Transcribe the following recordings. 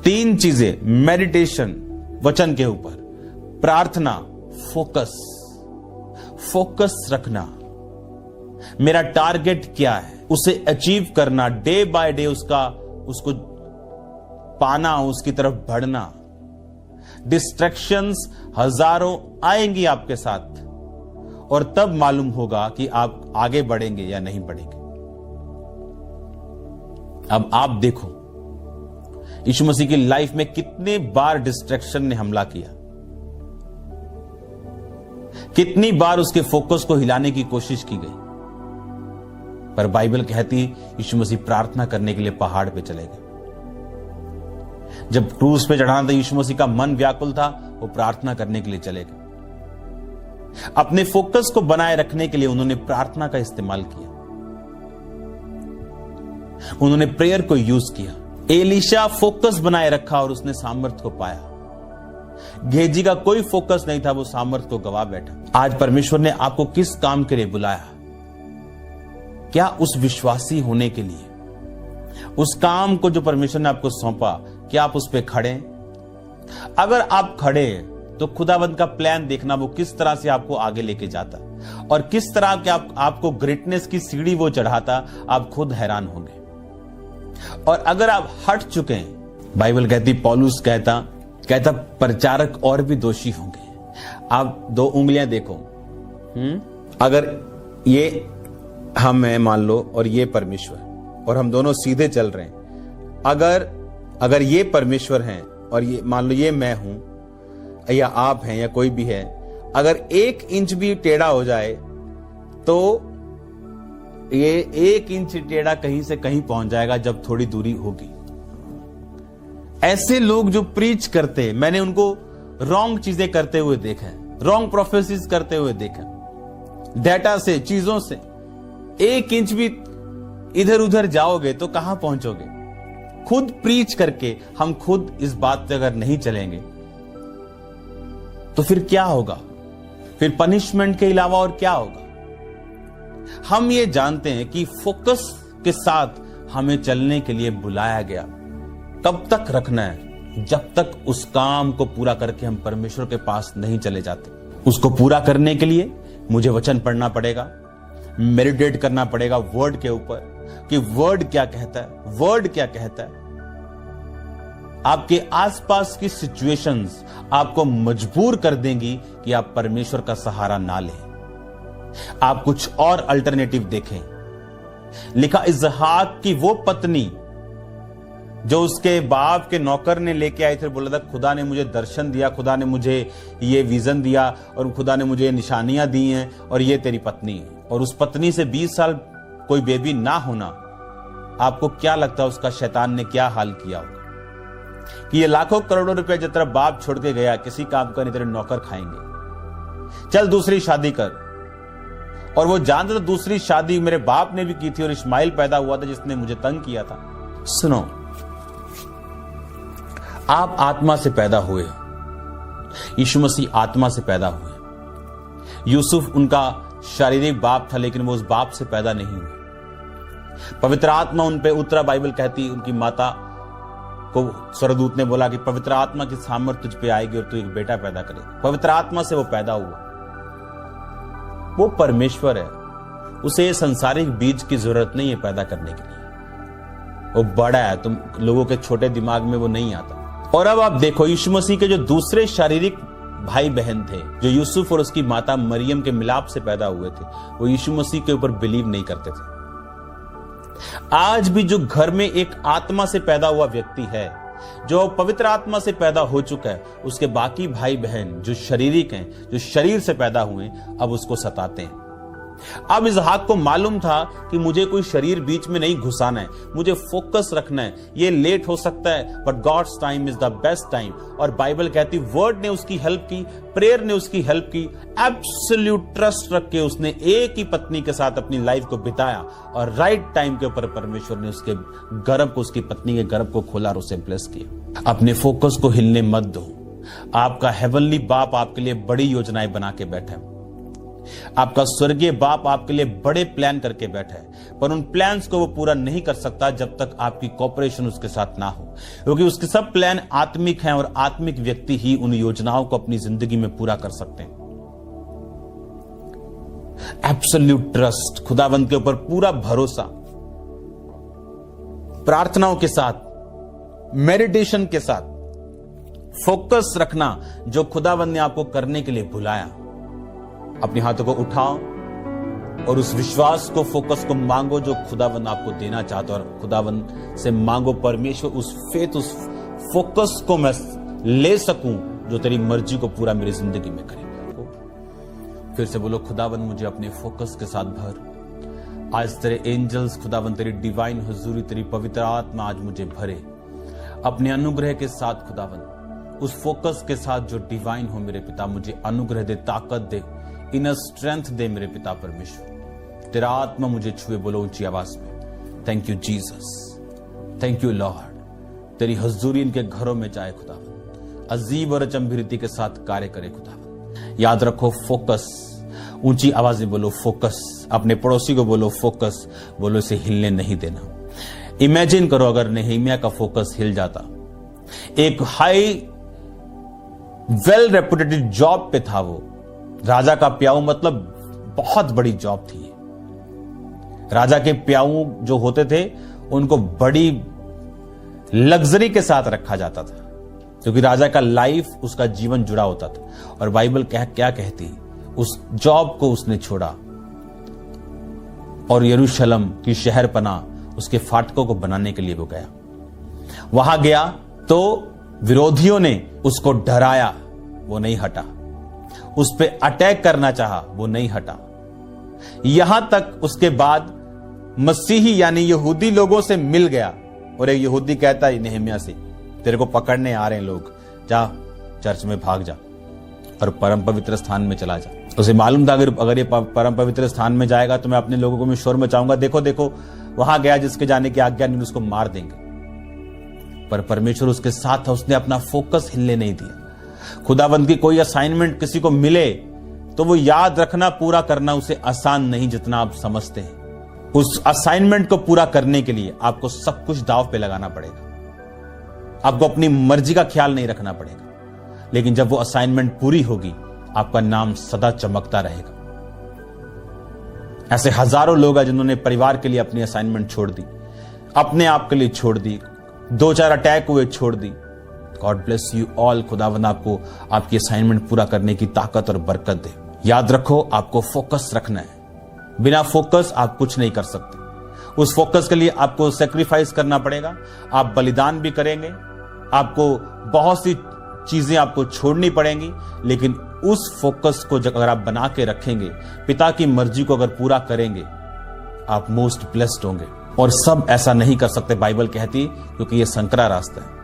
3 चीजें, मेडिटेशन वचन के ऊपर, प्रार्थना, फोकस रखना, मेरा टारगेट क्या है उसे अचीव करना, डे बाय डे उसको पाना, उसकी तरफ बढ़ना। डिस्ट्रैक्शंस हजारों आएंगी आपके साथ और तब मालूम होगा कि आप आगे बढ़ेंगे या नहीं बढ़ेंगे। अब आप देखो यीशु मसीह की लाइफ में कितने बार डिस्ट्रैक्शन ने हमला किया, कितनी बार उसके फोकस को हिलाने की कोशिश की गई, पर बाइबल कहती यीशु मसीह प्रार्थना करने के लिए पहाड़ पे चले गए। जब क्रूस पे चढ़ाना था, यीशु मसीह का मन व्याकुल था, वो प्रार्थना करने के लिए चले गए। अपने फोकस को बनाए रखने के लिए उन्होंने प्रार्थना का इस्तेमाल किया, उन्होंने प्रेयर को यूज किया। एलीशा फोकस बनाए रखा और उसने सामर्थ को पाया। गेहजी का कोई फोकस नहीं था, वो सामर्थ को गवा बैठा। आज परमेश्वर ने आपको किस काम के लिए बुलाया? क्या उस विश्वासी होने के लिए? उस काम को जो परमेश्वर ने आपको सौंपा, क्या आप उस पे खड़े? अगर आप खड़े तो खुदावंद का प्लान देखना, वो किस तरह से आपको आगे लेके जाता और किस तरह के आपको ग्रेटनेस की सीढ़ी वो चढ़ाता, आप खुद हैरान होंगे। और अगर आप हट चुके हैं, बाइबल कहती, पौलुस कहता प्रचारक और भी दोषी होंगे। आप 2 उंगलियां देखो, अगर ये हम हैं मान लो और ये परमेश्वर, और हम दोनों सीधे चल रहे हैं। अगर ये परमेश्वर हैं और ये मान लो ये मैं हूं या आप हैं या कोई भी है, अगर 1 इंच भी टेढ़ा हो जाए तो ये 1 इंच टेढ़ा कहीं से कहीं पहुंच जाएगा जब थोड़ी दूरी होगी। ऐसे लोग जो प्रीच करते, मैंने उनको रॉन्ग चीजें करते हुए देखा है, रॉन्ग प्रोफेसीज करते हुए देखा, डेटा से, चीजों से। 1 इंच भी इधर उधर जाओगे तो कहां पहुंचोगे? खुद प्रीच करके हम खुद इस बात पे अगर नहीं चलेंगे तो फिर क्या होगा? फिर पनिशमेंट के अलावा और क्या होगा? हम ये जानते हैं कि फोकस के साथ हमें चलने के लिए बुलाया गया। कब तक रखना है? जब तक उस काम को पूरा करके हम परमेश्वर के पास नहीं चले जाते। उसको पूरा करने के लिए मुझे वचन पढ़ना पड़ेगा, मेडिटेट करना पड़ेगा वर्ड के ऊपर कि वर्ड क्या कहता है, वर्ड क्या कहता है। आपके आसपास की सिचुएशंस आपको मजबूर कर देंगी कि आप परमेश्वर का सहारा ना लें, आप कुछ और अल्टरनेटिव देखें। लिखा, इसहाक की वो पत्नी जो उसके बाप के नौकर ने लेके आई थी, बोला था खुदा ने मुझे दर्शन दिया, खुदा ने मुझे ये विजन दिया और खुदा ने मुझे निशानियां दी हैं और ये तेरी पत्नी है। और उस पत्नी से 20 साल कोई बेबी ना होना, आपको क्या लगता है उसका शैतान ने क्या हाल किया होगा? कि ये लाखों करोड़ों रुपए जब तेरा बाप छोड़ के गया, किसी काम का नहीं, तेरे नौकर खाएंगे, चल दूसरी शादी कर। और वो जानता था दूसरी शादी मेरे बाप ने भी की थी और इस्माइल पैदा हुआ था जिसने मुझे तंग किया था। सुनो, आप आत्मा से पैदा हुए, यीशु मसीह आत्मा से पैदा हुए। यूसुफ उनका शारीरिक बाप था लेकिन वो उस बाप से पैदा नहीं हुए। पवित्र आत्मा उन पे उतरा। बाइबल कहती उनकी माता को स्वर्गदूत ने बोला कि पवित्र आत्मा की सामर्थ तुझ पे आएगी और तू एक बेटा पैदा करेगा। पवित्र आत्मा से वो पैदा हुआ। वो परमेश्वर है, उसे संसारिक बीज की जरूरत नहीं है पैदा करने के लिए। वो बड़ा है, तुम लोगों के छोटे दिमाग में वो नहीं आता। और अब आप देखो, यीशु मसीह के जो दूसरे शारीरिक भाई बहन थे, जो यूसुफ और उसकी माता मरियम के मिलाप से पैदा हुए थे, वो यीशु मसीह के ऊपर बिलीव नहीं करते थे। आज भी जो घर में एक आत्मा से पैदा हुआ व्यक्ति है, जो पवित्र आत्मा से पैदा हो चुका है, उसके बाकी भाई बहन जो शारीरिक हैं, जो शरीर से पैदा हुए, अब उसको सताते हैं। अब इसहाक को मालूम था कि मुझे कोई शरीर बीच में नहीं घुसाना है, मुझे फोकस रखना है। ये लेट हो सकता है but God's time is the best time. और बाइबल कहती वर्ड ने उसकी हेल्प की, प्रेयर ने उसकी हेल्प की। एब्सोल्यूट ट्रस्ट रख के उसने एक ही पत्नी के साथ अपनी लाइफ को बिताया और राइट टाइम के ऊपर परमेश्वर ने उसके गर्भ को, उसकी पत्नी के गर्भ को खोला और उसे ब्लेस किया। अपने फोकस को हिलने मत दो। आपका हेवनली बाप आपके लिए बड़ी योजनाएं बना के बैठा है। आपका स्वर्गीय बाप आपके लिए बड़े प्लान करके बैठा है, पर उन प्लान्स को वो पूरा नहीं कर सकता जब तक आपकी कोऑपरेशन उसके साथ ना हो, क्योंकि उसके सब प्लान आत्मिक हैं और आत्मिक व्यक्ति ही उन योजनाओं को अपनी जिंदगी में पूरा कर सकते हैं। एब्सोल्यूट ट्रस्ट, खुदावंद के ऊपर पूरा भरोसा, प्रार्थनाओं के साथ, मेडिटेशन के साथ फोकस रखना जो खुदावंद ने आपको करने के लिए बुलाया। अपने हाथों को उठाओ और उस विश्वास को, फोकस को मांगो जो खुदावंद आपको देना चाहता है, और खुदावंद से मांगो परमेश्वर उस फेथ, उस फोकस को मैं ले सकूं जो तेरी मर्जी को पूरा मेरी जिंदगी में करे। फिर से बोलो, खुदावंद मुझे अपने फोकस के साथ भर। आज तेरे एंजल्स खुदावंद, तेरी डिवाइन हुजूरी, तेरी पवित्र आत्मा आज मुझे भरे अपने अनुग्रह के साथ। खुदावंद उस फोकस के साथ जो डिवाइन हो मेरे पिता, मुझे अनुग्रह दे, ताकत दे, इनर स्ट्रेंथ दे मेरे पिता परमेश्वर। तेरा आत्मा मुझे छुए। बोलो ऊंची आवाज में, thank you Jesus, thank you Lord. तेरी हुजूरी इनके घरों में जाए खुदावंद, अजीब और अचंभिरीति के साथ कार्य करे खुदावंद। याद रखो फोकस, ऊंची आवाज में बोलो फोकस। अपने पड़ोसी को बोलो फोकस, बोलो इसे हिलने नहीं देना। इमेजिन करो अगर नेहेमिया का फोकस हिल जाता। एक हाई वेल रेपुटेटेड जॉब पे था वो, राजा का प्याऊ, मतलब बहुत बड़ी जॉब थी। राजा के प्याऊ जो होते थे उनको बड़ी लग्जरी के साथ रखा जाता था, क्योंकि राजा का लाइफ, उसका जीवन जुड़ा होता था। और बाइबल क्या कहती, उस जॉब को उसने छोड़ा और यरूशलेम की शहरपना, उसके फाटकों को बनाने के लिए वो गया। वहां गया तो विरोधियों ने उसको डराया, वो नहीं हटा। उस पे अटैक करना चाहा, वो नहीं हटा। यहां तक उसके बाद मसीही यानी यहूदी लोगों से मिल गया, और एक यहूदी कहता है नेहमिया से, तेरे को पकड़ने आ रहे हैं लोग, जा चर्च में भाग जा और परम पवित्र स्थान में चला जा। उसे मालूम था अगर ये परम पवित्र स्थान में जाएगा तो मैं अपने लोगों को मैं शोर मचाऊंगा, देखो देखो वहां गया जिसके जाने की आज्ञा नहीं, उसको मार देंगे। पर परमेश्वर उसके साथ था, उसने अपना फोकस हिलने नहीं दिया। खुदावंद की कोई असाइनमेंट किसी को मिले तो वो याद रखना, पूरा करना उसे आसान नहीं जितना आप समझते हैं। उस असाइनमेंट को पूरा करने के लिए आपको सब कुछ दांव पे लगाना पड़ेगा। आपको अपनी मर्जी का ख्याल नहीं रखना पड़ेगा, लेकिन जब वो असाइनमेंट पूरी होगी आपका नाम सदा चमकता रहेगा। ऐसे हजारों लोग हैं जिन्होंने परिवार के लिए अपनी असाइनमेंट छोड़ दी, अपने आप के लिए छोड़ दी, 2-4 अटैक हुए छोड़ दी। God bless you all. खुदावंद आपको आपकी असाइनमेंट पूरा करने की ताकत और बरकत दे। याद रखो, आपको फोकस रखना है। बिना फोकस आप कुछ नहीं कर सकते। उस फोकस के लिए आपको सेक्रीफाइस करना पड़ेगा, आप बलिदान भी करेंगे, आपको बहुत सी चीजें आपको छोड़नी पड़ेंगी, लेकिन उस फोकस को अगर आप बना के रखेंगे, पिता की मर्जी को अगर पूरा करेंगे, आप मोस्ट ब्लेस्ड होंगे। और सब ऐसा नहीं कर सकते, बाइबल कहती, क्योंकि यह संकरा रास्ता है।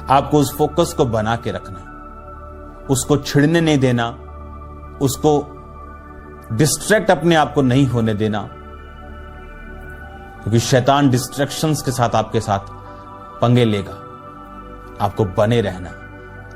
आपको उस फोकस को बना के रखना है, उसको छिड़ने नहीं देना, उसको डिस्ट्रैक्ट अपने आप को नहीं होने देना, क्योंकि शैतान डिस्ट्रैक्शंस के साथ आपके साथ पंगे लेगा। आपको बने रहना,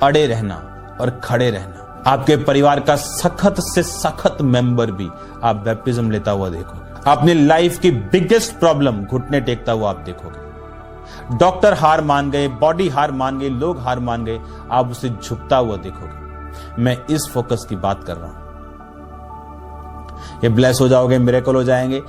अड़े रहना और खड़े रहना। आपके परिवार का सख्त से सख्त मेंबर भी आप बैप्टिज्म लेता हुआ देखोगे। अपनी लाइफ की बिगेस्ट प्रॉब्लम घुटने टेकता हुआ आप देखोगे। डॉक्टर हार मान गए, बॉडी हार मान गई, लोग हार मान गए, आप उसे झुकता हुआ देखोगे। मैं इस फोकस की बात कर रहा हूं। ये ब्लेस हो जाओगे, मिरेकल हो जाएंगे।